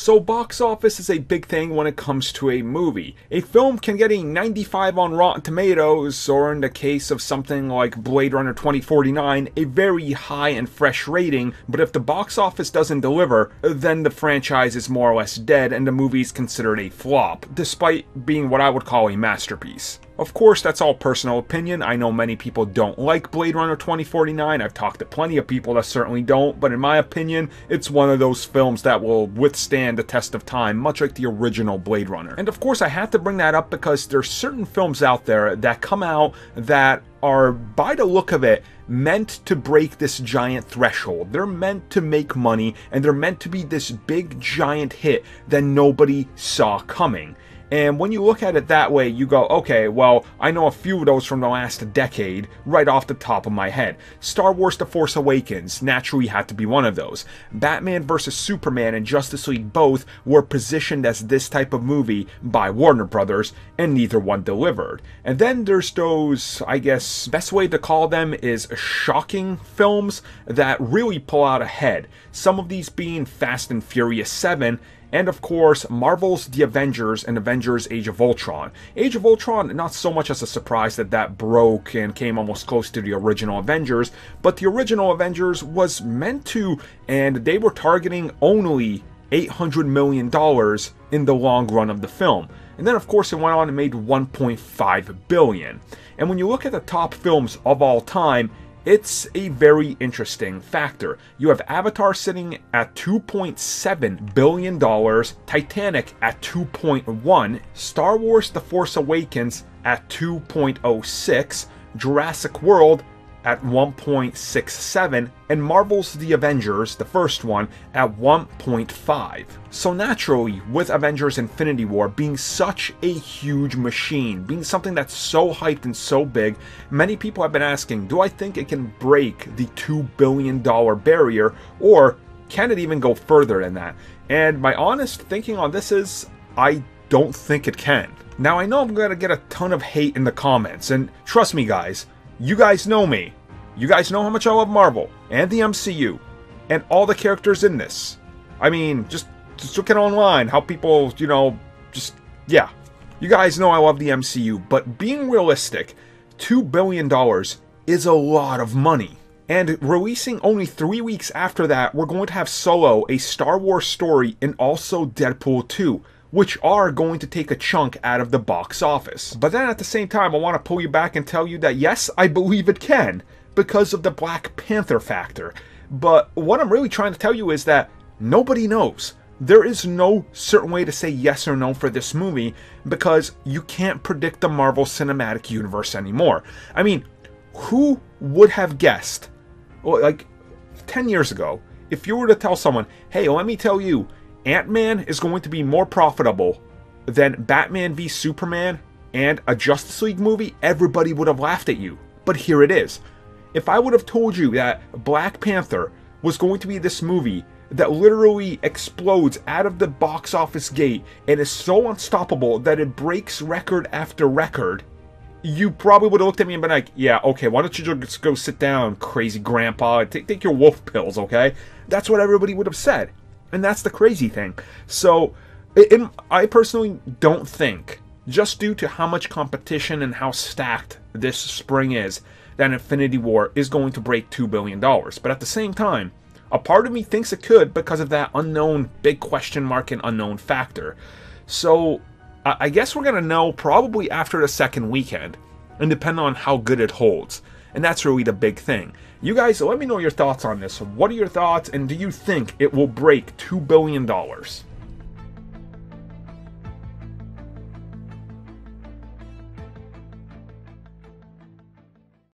So box office is a big thing when it comes to a movie. A film can get a 95 on Rotten Tomatoes, or in the case of something like Blade Runner 2049, a very high and fresh rating, but if the box office doesn't deliver, then the franchise is more or less dead and the movie is considered a flop, despite being what I would call a masterpiece. Of course, that's all personal opinion. I know many people don't like Blade Runner 2049. I've talked to plenty of people that certainly don't, but in my opinion, it's one of those films that will withstand the test of time, much like the original Blade Runner. And of course, I had to bring that up because there's certain films out there that come out that are, by the look of it, meant to break this giant threshold. They're meant to make money, and they're meant to be this big giant hit that nobody saw coming. And when you look at it that way, you go, okay, well, I know a few of those from the last decade right off the top of my head. Star Wars The Force Awakens naturally had to be one of those. Batman vs. Superman and Justice League both were positioned as this type of movie by Warner Brothers, and neither one delivered. And then there's those, I guess, best way to call them is shocking films that really pull out ahead. Some of these being Fast and Furious 7, and of course, Marvel's The Avengers and Avengers Age of Ultron. Age of Ultron, not so much as a surprise that broke and came almost close to the original Avengers, but the original Avengers was meant to, and they were targeting only $800 million in the long run of the film. And then of course it went on and made $1.5 billion. And when you look at the top films of all time, it's a very interesting factor. You have Avatar sitting at $2.7 billion, Titanic at $2.1, Star Wars The Force Awakens at $2.06, Jurassic World at $1.67, and Marvel's The Avengers, the first one, at $1.5. So naturally, with Avengers Infinity War being such a huge machine, being something that's so hyped and so big, many people have been asking, do I think it can break the $2 billion barrier, or can it even go further than that? And my honest thinking on this is, I don't think it can. Now I know I'm going to get a ton of hate in the comments, and trust me guys, you guys know me. You guys know how much I love Marvel and the MCU and all the characters in this. I mean, just look at online how people, yeah. You guys know I love the MCU, but being realistic, $2 billion is a lot of money. And releasing only 3 weeks after that, we're going to have Solo, a Star Wars story, and also Deadpool 2. Which are going to take a chunk out of the box office. But then at the same time, I want to pull you back and tell you that yes, I believe it can, because of the Black Panther factor. But what I'm really trying to tell you is that nobody knows. There is no certain way to say yes or no for this movie, because you can't predict the Marvel Cinematic Universe anymore. I mean, who would have guessed, well, like 10 years ago, if you were to tell someone, hey, let me tell you, Ant-Man is going to be more profitable than Batman v Superman and a Justice League movie, everybody would have laughed at you. But here it is. If I would have told you that Black Panther was going to be this movie that literally explodes out of the box office gate and is so unstoppable that it breaks record after record, you probably would have looked at me and been like, yeah, okay, why don't you just go sit down, crazy grandpa, take your wolf pills, okay? That's what everybody would have said. And that's the crazy thing. So, I personally don't think, just due to how much competition and how stacked this spring is, that Infinity War is going to break $2 billion. But at the same time, a part of me thinks it could because of that unknown big question mark and unknown factor. So, I guess we're going to know probably after the second weekend, and depending on how good it holds. And that's really the big thing. You guys, let me know your thoughts on this. What are your thoughts, and do you think it will break $2 billion?